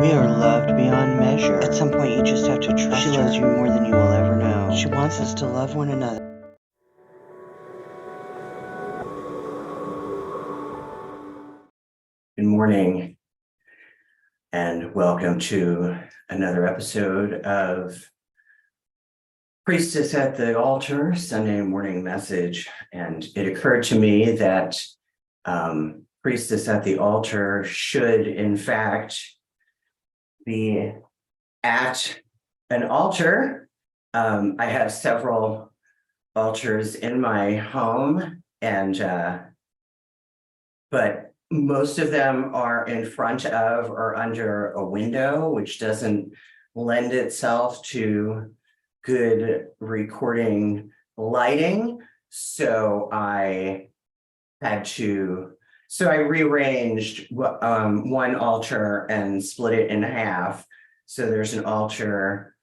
We are loved beyond measure. At some point, you just have to trust her. She loves you more than you will ever know. She wants us to love one another. Good morning, and welcome to another episode of Priestess at the Altar, Sunday morning message. And it occurred to me that Priestess at the Altar should, in fact, be at an altar. I have several altars in my home, and but most of them are in front of or under a window, which doesn't lend itself to good recording lighting. So I rearranged one altar and split it in half. So there's an altar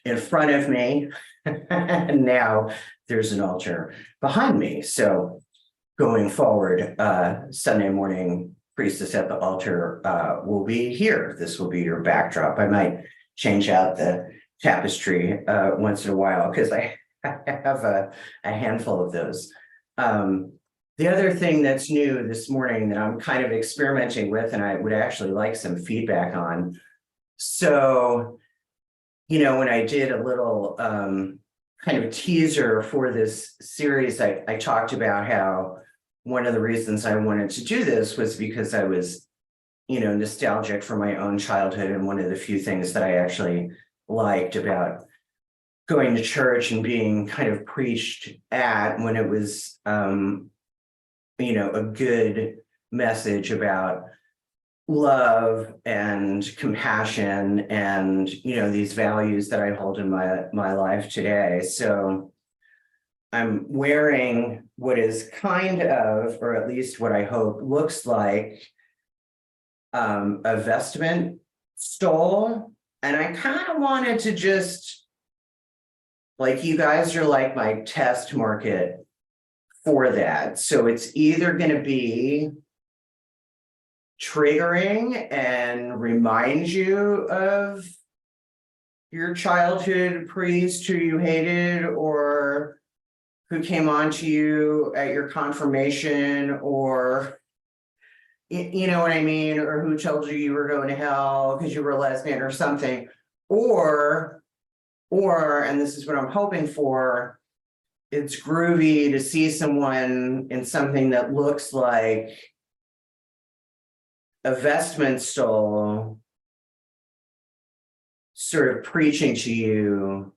in front of me, and now there's an altar behind me. So going forward, Sunday morning, Priestess at the Altar will be here. This will be your backdrop. I might change out the tapestry once in a while because I have a handful of those. The other thing that's new this morning that I'm kind of experimenting with, and I would actually like some feedback on. So, when I did a little kind of teaser for this series, I talked about how one of the reasons I wanted to do this was because I was, nostalgic for my own childhood. And one of the few things that I actually liked about going to church and being kind of preached at when it was, a good message about love and compassion and, these values that I hold in my life today. So I'm wearing what is kind of, or at least what I hope looks like, a vestment stole. And I kind of wanted to just, you guys are like my test market for that. So it's either going to be triggering and remind you of your childhood priest who you hated, or who came on to you at your confirmation, or you know what I mean, or who told you you were going to hell because you were a lesbian or something, or, and this is what I'm hoping for, it's groovy to see someone in something that looks like a vestment stole, sort of preaching to you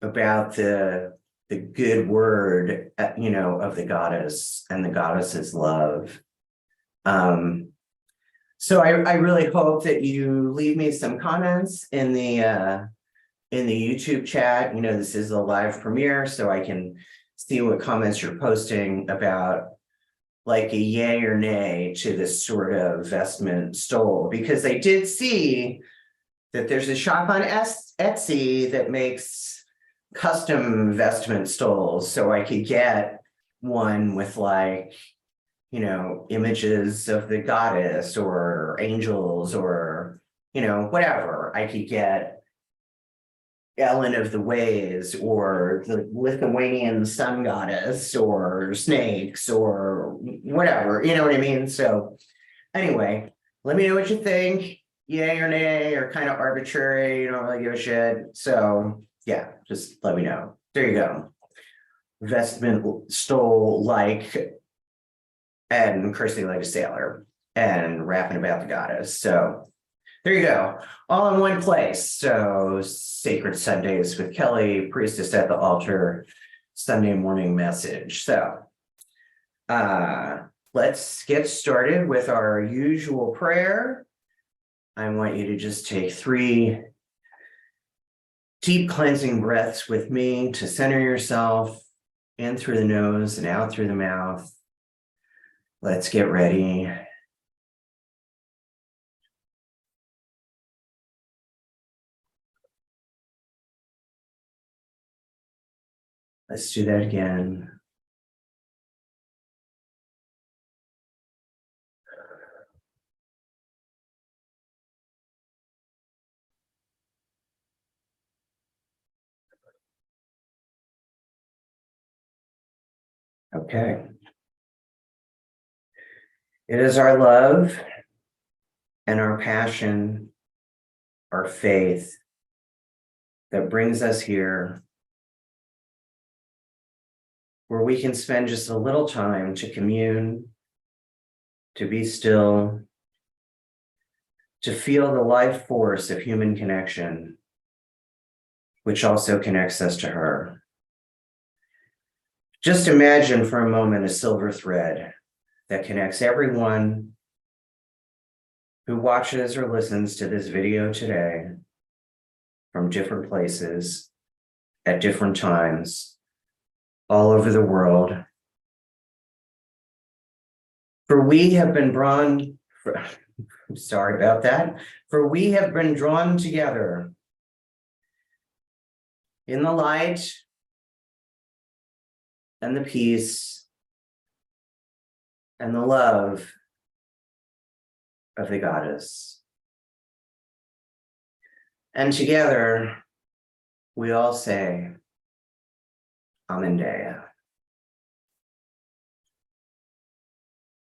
about the good word, of the goddess and the goddess's love. So I really hope that you leave me some comments in the YouTube chat. This is a live premiere, so I can see what comments you're posting about, like, a yay or nay to this sort of vestment stole, because I did see that there's a shop on Etsy that makes custom vestment stoles, so I could get one with, images of the goddess or angels or, whatever. I could get Ellen of the Ways or the Lithuanian sun goddess or snakes or whatever, you know what I mean? So anyway, let me know what you think. Yay or nay, or kind of arbitrary, you don't really give a shit. So yeah, just let me know. There you go. Vestment stole and cursing like a sailor and rapping about the goddess. So there you go. All in one place. So Sacred Sundays with Kelly, Priestess at the Altar, Sunday morning message. So let's get started with our usual prayer. I want you to just take 3 deep cleansing breaths with me to center yourself in through the nose and out through the mouth. Let's get ready. Let's do that again. Okay. It is our love and our passion, our faith that brings us here, where we can spend just a little time to commune, to be still, to feel the life force of human connection, which also connects us to her. Just imagine for a moment a silver thread that connects everyone who watches or listens to this video today from different places at different times all over the world. For we have been drawn, sorry about that, for we have been drawn together in the light and the peace and the love of the goddess. And together, we all say, Amen Dea.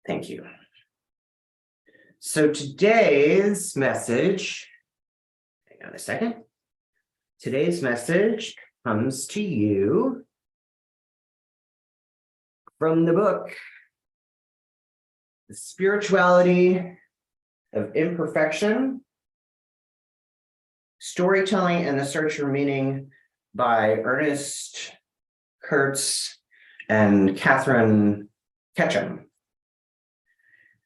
Thank you. So today's message, hang on a second. Today's message comes to you from the book, The Spirituality of Imperfection, Storytelling and the Search for Meaning by Ernest Kurtz and Katherine Ketcham.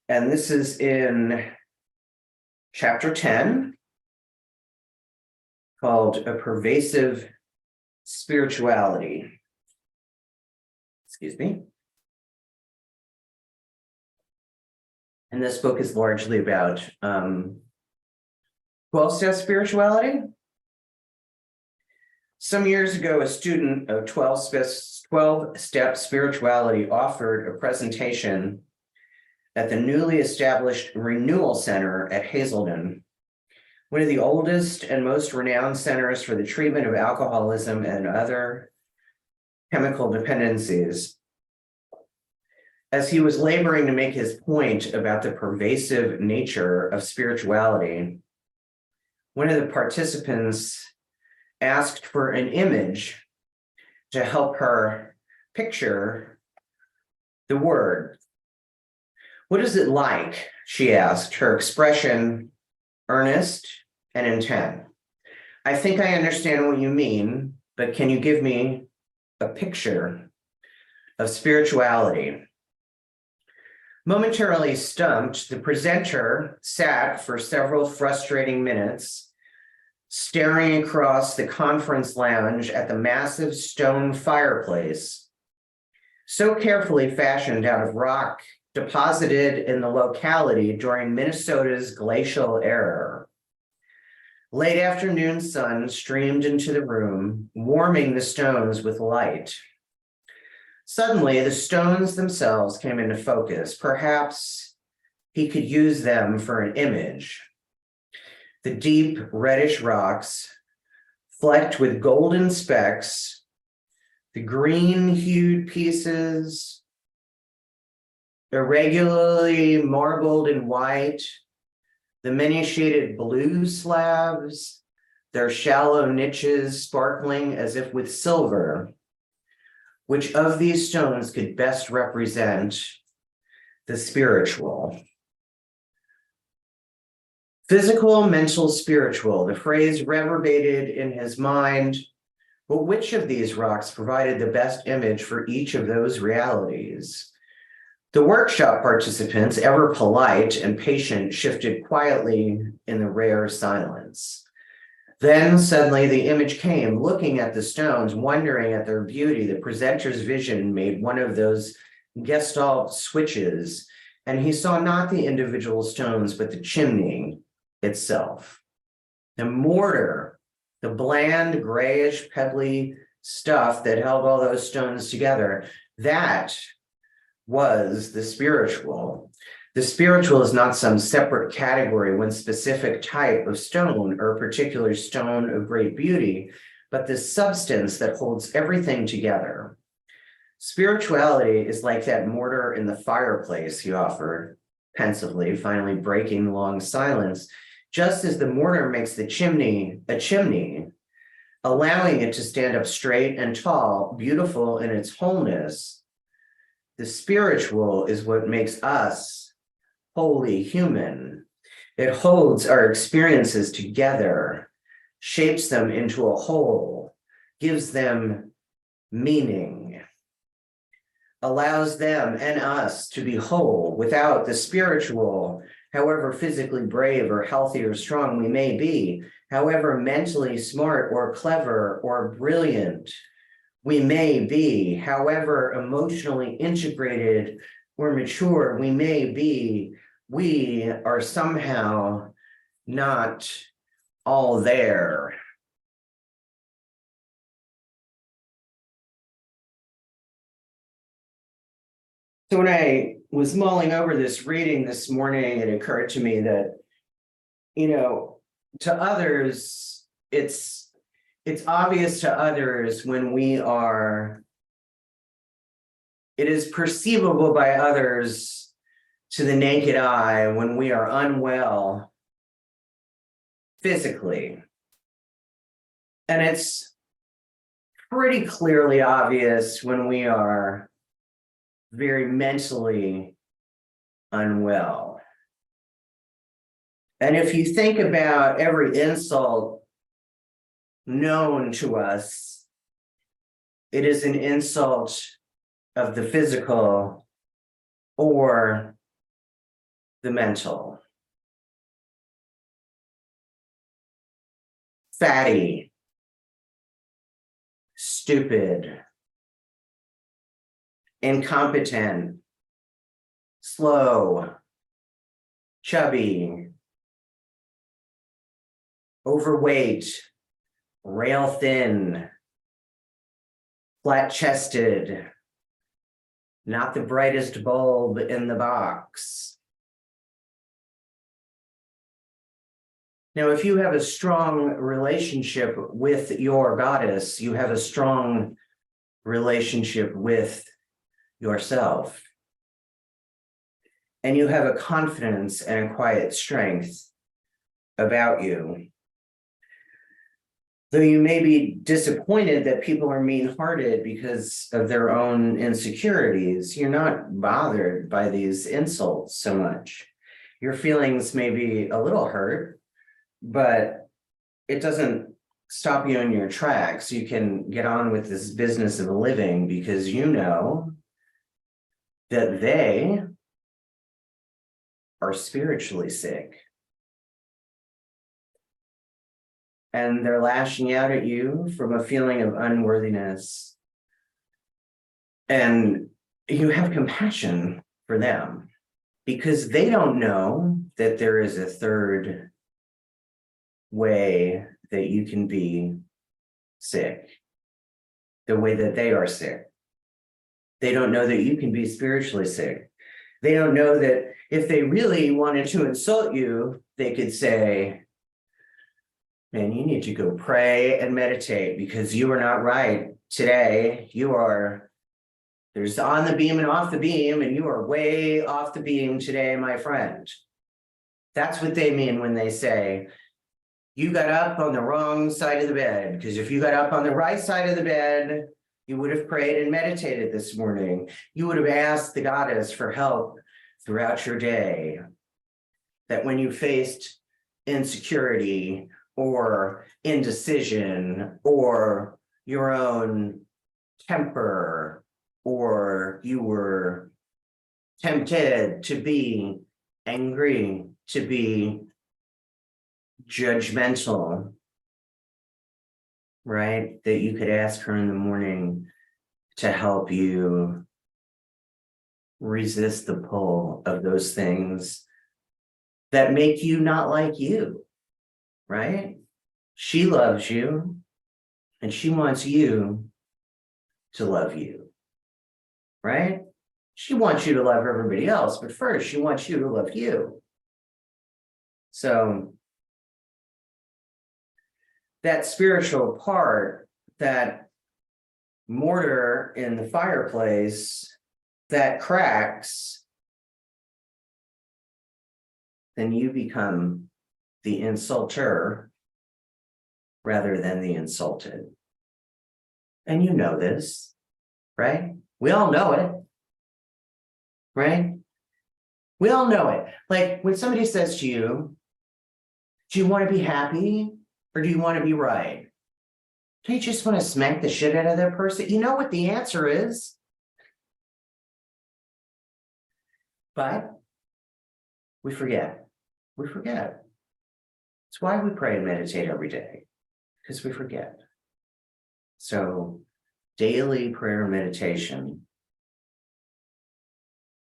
And this is in chapter 10, called A Pervasive Spirituality. Excuse me. And this book is largely about 12-step spirituality. Some years ago, a student of 12-step spirituality offered a presentation at the newly established Renewal Center at Hazelden, one of the oldest and most renowned centers for the treatment of alcoholism and other chemical dependencies. As he was laboring to make his point about the pervasive nature of spirituality, one of the participants asked for an image to help her picture the word. What is it like? She asked, her expression earnest and intent. I think I understand what you mean, but can you give me a picture of spirituality? Momentarily stumped, the presenter sat for several frustrating minutes, staring across the conference lounge at the massive stone fireplace, so carefully fashioned out of rock deposited in the locality during Minnesota's glacial era. Late afternoon sun streamed into the room, warming the stones with light. Suddenly, the stones themselves came into focus. Perhaps he could use them for an image. The deep reddish rocks, flecked with golden specks, the green-hued pieces, irregularly marbled in white, the many shaded blue slabs, their shallow niches sparkling as if with silver. Which of these stones could best represent the spiritual? Physical, mental, spiritual, the phrase reverberated in his mind, but which of these rocks provided the best image for each of those realities? The workshop participants, ever polite and patient, shifted quietly in the rare silence. Then suddenly the image came, looking at the stones, wondering at their beauty. The presenter's vision made one of those gestalt switches, and he saw not the individual stones, but the chimney itself. The mortar, the bland, grayish, pebbly stuff that held all those stones together, that was the spiritual. The spiritual is not some separate category, one specific type of stone or a particular stone of great beauty, but the substance that holds everything together. Spirituality is like that mortar in the fireplace, he offered pensively, finally breaking long silence. Just as the mortar makes the chimney a chimney, allowing it to stand up straight and tall, beautiful in its wholeness, the spiritual is what makes us wholly human. It holds our experiences together, shapes them into a whole, gives them meaning, allows them and us to be whole. Without the spiritual, however physically brave or healthy or strong we may be, however mentally smart or clever or brilliant we may be, however emotionally integrated or mature we may be, we are somehow not all there. So when I was mulling over this reading this morning, it occurred to me that, to others, it's obvious to others when it is perceivable by others to the naked eye when we are unwell physically. And it's pretty clearly obvious when we are very mentally unwell. And if you think about every insult known to us, it is an insult of the physical or the mental. Fatty, stupid, incompetent, slow, chubby, overweight, rail thin, flat-chested, not the brightest bulb in the box. Now, if you have a strong relationship with your goddess, you have a strong relationship with yourself. And you have a confidence and a quiet strength about you. Though you may be disappointed that people are mean-hearted because of their own insecurities, you're not bothered by these insults so much. Your feelings may be a little hurt, but it doesn't stop you in your tracks. You can get on with this business of living because you know that they are spiritually sick. And they're lashing out at you from a feeling of unworthiness. And you have compassion for them because they don't know that there is a third way that you can be sick, the way that they are sick. They don't know that you can be spiritually sick. They don't know that if they really wanted to insult you, they could say, man, you need to go pray and meditate because you are not right today. There's on the beam and off the beam, and you are way off the beam today, my friend. That's what they mean when they say, you got up on the wrong side of the bed, because if you got up on the right side of the bed, you would have prayed and meditated this morning. You would have asked the goddess for help throughout your day. That when you faced insecurity or indecision or your own temper, or you were tempted to be angry, to be judgmental, right? That you could ask her in the morning to help you resist the pull of those things that make you not like you, right? She loves you and she wants you to love you, right? She wants you to love everybody else, but first she wants you to love you. So that spiritual part that mortar in the fireplace that cracks, then you become the insulter rather than the insulted. And you know this, right? We all know it, right? We all know it. Like when somebody says to you, do you want to be happy or do you want to be right? Do you just want to smack the shit out of that person? You know what the answer is. But we forget. We forget. It's why we pray and meditate every day, because we forget. So daily prayer and meditation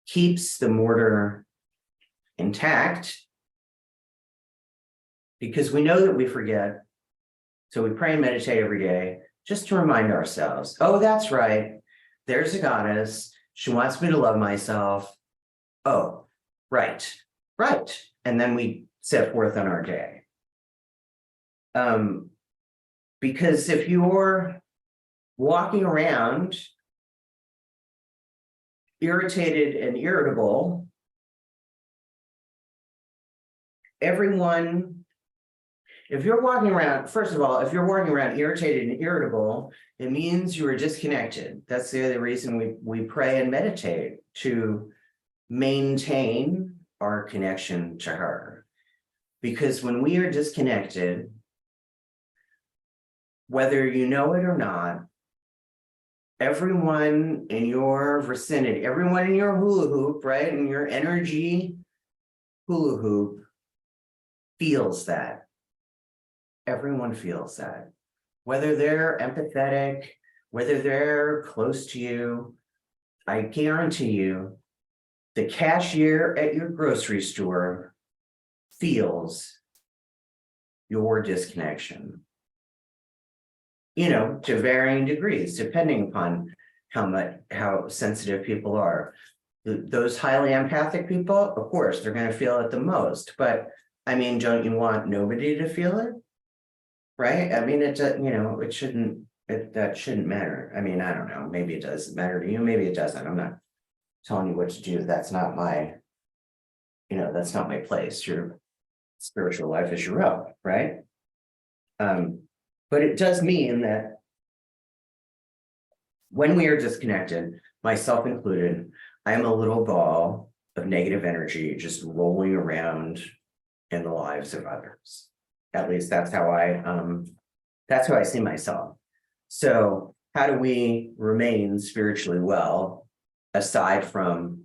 keeps the mortar intact because we know that we forget. So we pray and meditate every day just to remind ourselves, oh, that's right. There's a goddess. She wants me to love myself. Oh, right, right. And then we set forth on our day. Because if you're walking around irritated and irritable, if you're walking around, first of all, if you're walking around irritated and irritable, it means you are disconnected. That's the other reason we pray and meditate, to maintain our connection to her. Because when we are disconnected, whether you know it or not, everyone in your vicinity, everyone in your hula hoop, right, in your energy hula hoop feels that. Everyone feels that. Whether they're empathetic, whether they're close to you, I guarantee you, the cashier at your grocery store feels your disconnection. You know, to varying degrees, depending upon how sensitive people are. Those highly empathic people, of course, they're going to feel it the most. But I mean, don't you want nobody to feel it? Right? I mean, it shouldn't. That shouldn't matter. I mean, I don't know. Maybe it does matter to you. Maybe it doesn't. I'm not telling you what to do. That's not my. That's not my place. Your spiritual life is your own, right? But it does mean that when we are disconnected, myself included, I am a little ball of negative energy just rolling around in the lives of others. At least that's how I see myself. So how do we remain spiritually well aside from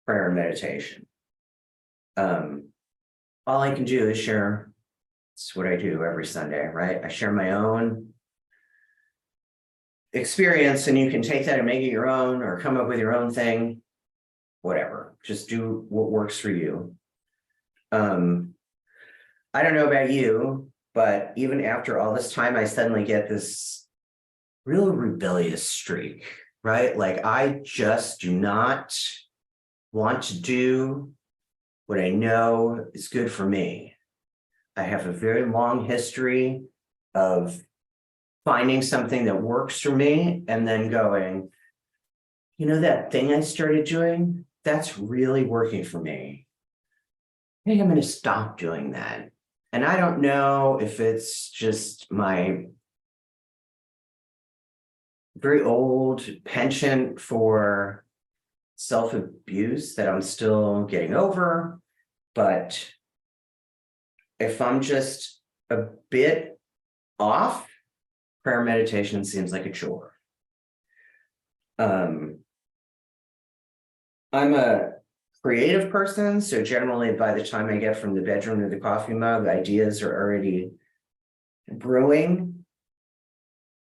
prayer and meditation? All I can do is share. It's what I do every Sunday, right? I share my own experience, and you can take that and make it your own or come up with your own thing, whatever. Just do what works for you. I don't know about you, but even after all this time, I suddenly get this real rebellious streak, right? Like I just do not want to do what I know is good for me. I have a very long history of finding something that works for me and then going, that thing I started doing, that's really working for me. I think I'm going to stop doing that. And I don't know if it's just my very old penchant for self-abuse that I'm still getting over, but if I'm just a bit off, prayer meditation seems like a chore. I'm a creative person, so generally by the time I get from the bedroom to the coffee mug, ideas are already brewing.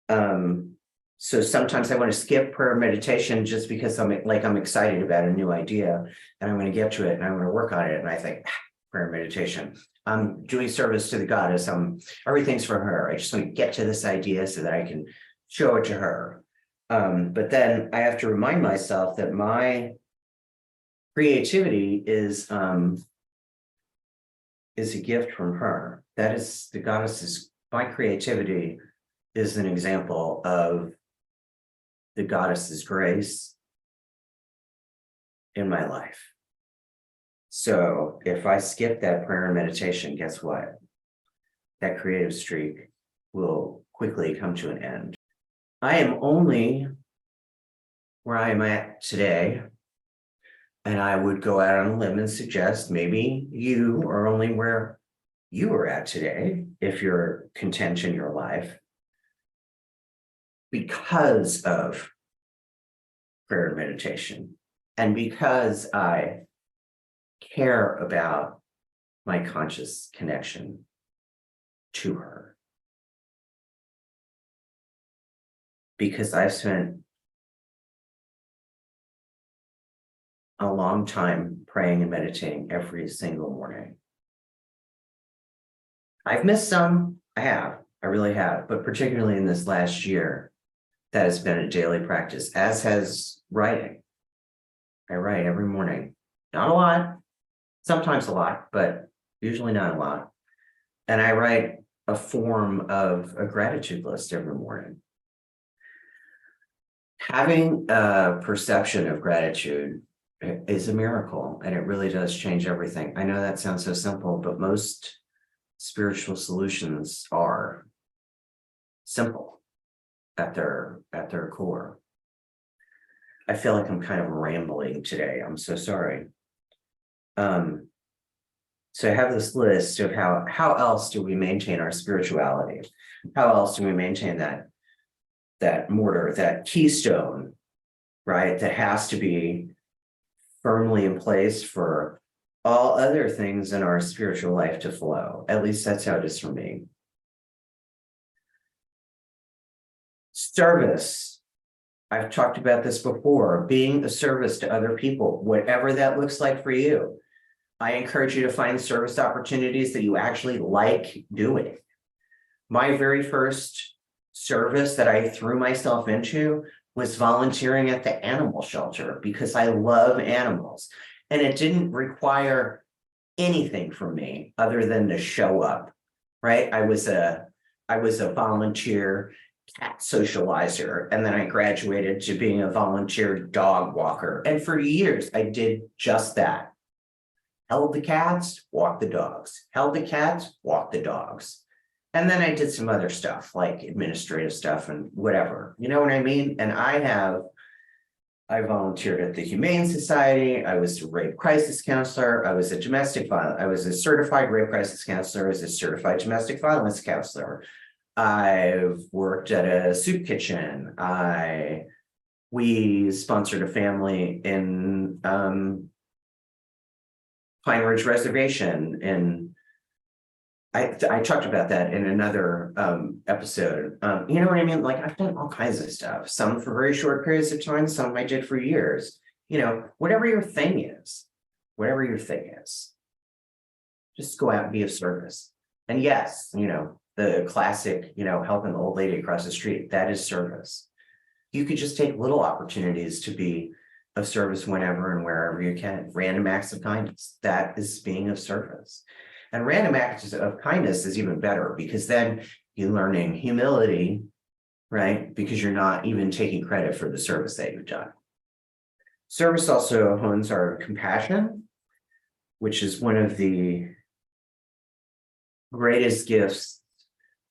So sometimes I want to skip prayer meditation just because I'm excited about a new idea and I'm going to get to it and I'm going to work on it. And I think prayer meditation, I'm doing service to the goddess. Everything's for her. I just want to get to this idea so that I can show it to her. But then I have to remind myself that my creativity is a gift from her. That is the goddess's. My creativity is an example of the goddess's grace in my life. So if I skip that prayer and meditation, guess what? That creative streak will quickly come to an end. I am only where I am at today, and I would go out on a limb and suggest maybe you are only where you are at today, if you're content in your life, because of prayer and meditation, and because I care about my conscious connection to her. Because I've spent a long time praying and meditating every single morning. I've missed some, I really have, but particularly in this last year, that has been a daily practice, as has writing. I write every morning, not a lot, sometimes a lot, but usually not a lot. And I write a form of a gratitude list every morning. Having a perception of gratitude is a miracle, and it really does change everything. I know that sounds so simple, but most spiritual solutions are simple at their core. I feel like I'm kind of rambling today. I'm so sorry. So I have this list of how else do we maintain our spirituality? How else do we maintain that mortar, that keystone, right? That has to be firmly in place for all other things in our spiritual life to flow. At least that's how it is for me. Service. I've talked about this before, being a service to other people, whatever that looks like for you. I encourage you to find service opportunities that you actually like doing. My very first service that I threw myself into was volunteering at the animal shelter because I love animals. And it didn't require anything from me other than to show up, right? I was a volunteer cat socializer, and then I graduated to being a volunteer dog walker. And for years, I did just that. Held the cats, walked the dogs. Held the cats, walked the dogs. And then I did some other stuff like administrative stuff and whatever, you know what I mean? And I volunteered at the Humane Society. I was a rape crisis counselor. I was a certified rape crisis counselor. I was a certified domestic violence counselor. I've worked at a soup kitchen. We sponsored a family in Pine Ridge Reservation, and I talked about that in another episode. You know what I mean? Like, I've done all kinds of stuff, some for very short periods of time, some I did for years. You know, whatever your thing is, just go out and be of service. And yes, you know, the classic, you know, helping the old lady across the street, that is service. You could just take little opportunities to be of service whenever and wherever you can. Random acts of kindness, that is being of service. And random acts of kindness is even better, because then you're learning humility, right? Because you're not even taking credit for the service that you've done. Service also hones our compassion, which is one of the greatest gifts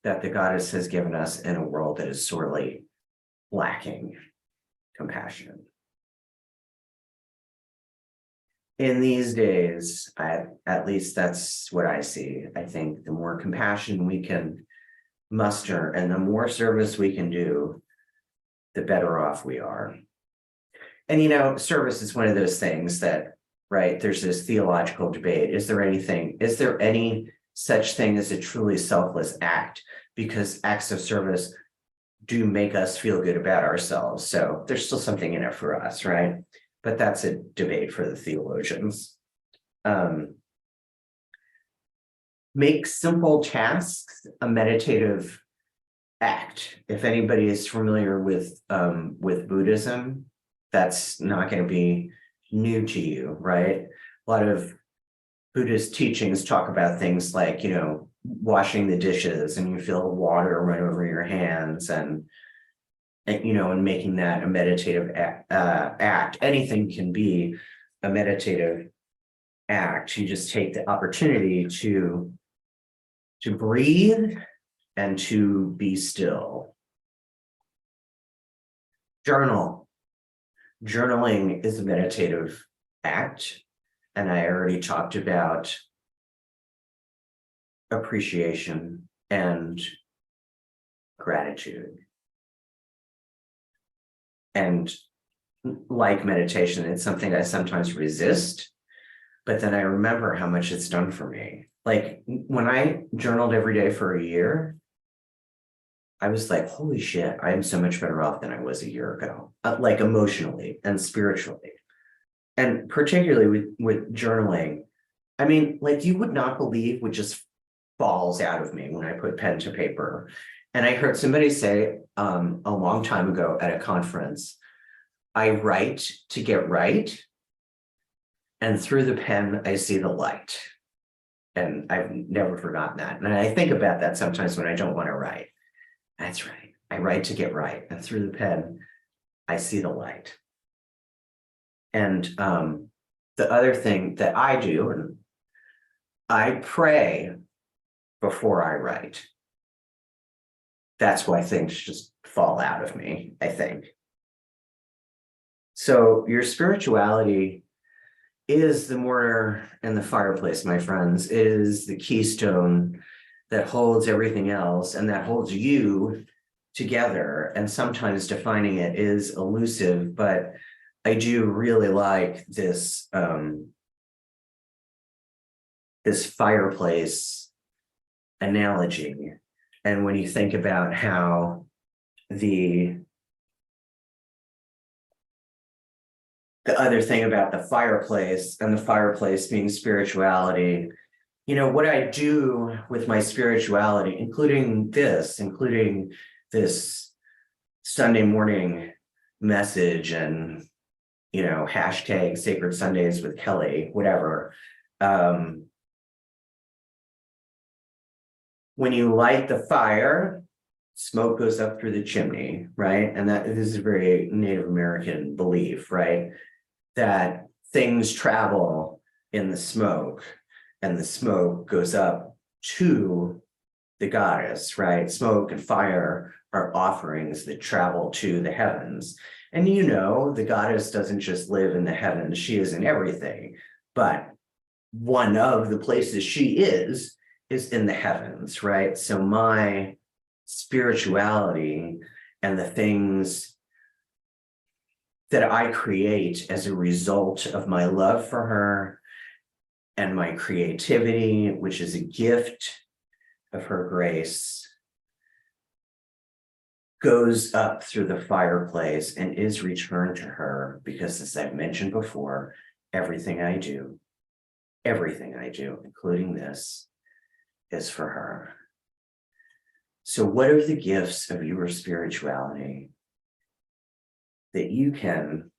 that the goddess has given us in a world that is sorely lacking compassion. In these days, at least that's what I see. I think the more compassion we can muster and the more service we can do, the better off we are. And, you know, service is one of those things that, right, there's this theological debate. Is there any such thing as a truly selfless act? Because acts of service do make us feel good about ourselves. So there's still something in it for us, right? But that's a debate for the theologians. Make simple tasks a meditative act. If anybody is familiar with Buddhism, that's not going to be new to you, right? A lot of Buddhist teachings talk about things like, you know, washing the dishes and you feel water run over your hands, and and, and making that a meditative act. Anything can be a meditative act. You just take the opportunity to breathe and to be still. Journaling is a meditative act, and I already talked about appreciation and gratitude. And like meditation, it's something I sometimes resist, but then I remember how much it's done for me. Like when I journaled every day for a year, I was like, holy shit, I am so much better off than I was a year ago, like emotionally and spiritually. And particularly with journaling, I mean, like you would not believe what just falls out of me when I put pen to paper. And I heard somebody say a long time ago at a conference, I write to get right, and through the pen, I see the light. And I've never forgotten that. And I think about that sometimes when I don't want to write. That's right. I write to get right. And through the pen, I see the light. And the other thing that I do, and I pray before I write. That's why things just fall out of me, I think. So your spirituality is the mortar and the fireplace, my friends, is the keystone that holds everything else and that holds you together. And sometimes defining it is elusive, but I do really like this, this fireplace analogy. And when you think about how the other thing about the fireplace and the fireplace being spirituality, what I do with my spirituality, including this Sunday morning message and, hashtag Sacred Sundays with Kelly, whatever. When you light the fire, smoke goes up through the chimney, right? And this is a very Native American belief, right? That things travel in the smoke, and the smoke goes up to the goddess, right? Smoke and fire are offerings that travel to the heavens. And the goddess doesn't just live in the heavens, she is in everything. But one of the places she is in the heavens, right? So my spirituality and the things that I create as a result of my love for her and my creativity, which is a gift of her grace, goes up through the fireplace and is returned to her, because as I've mentioned before, everything I do, including this, is for her. So what are the gifts of your spirituality that you can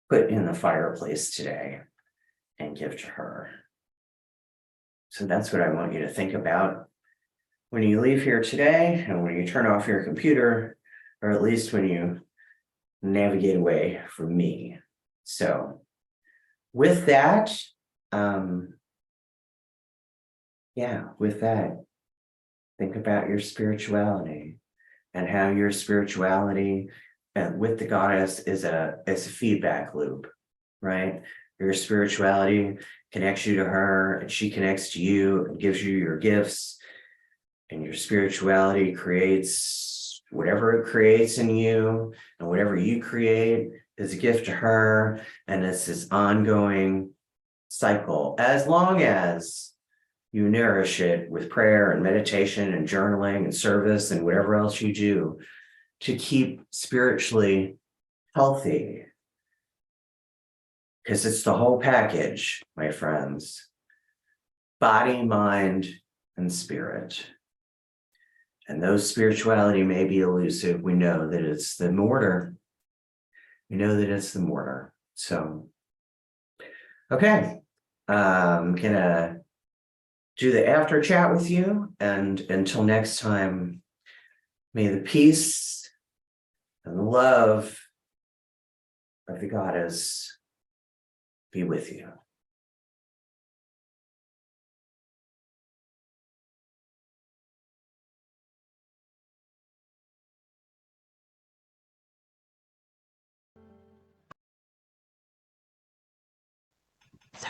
put in the fireplace today and give to her? So that's what I want you to think about when you leave here today, and when you turn off your computer, or at least when you navigate away from me. So with that, think about your spirituality and how your spirituality with the goddess is a feedback loop, right? Your spirituality connects you to her, and she connects to you and gives you your gifts. And your spirituality creates whatever it creates in you, and whatever you create is a gift to her. And it's this ongoing cycle, as long as you nourish it with prayer and meditation and journaling and service and whatever else you do to keep spiritually healthy. Because it's the whole package, my friends. Body, mind, and spirit. And though spirituality may be elusive, we know that it's the mortar. So, okay. I'm gonna do the after chat with you. And until next time, may the peace and the love of the goddess be with you. The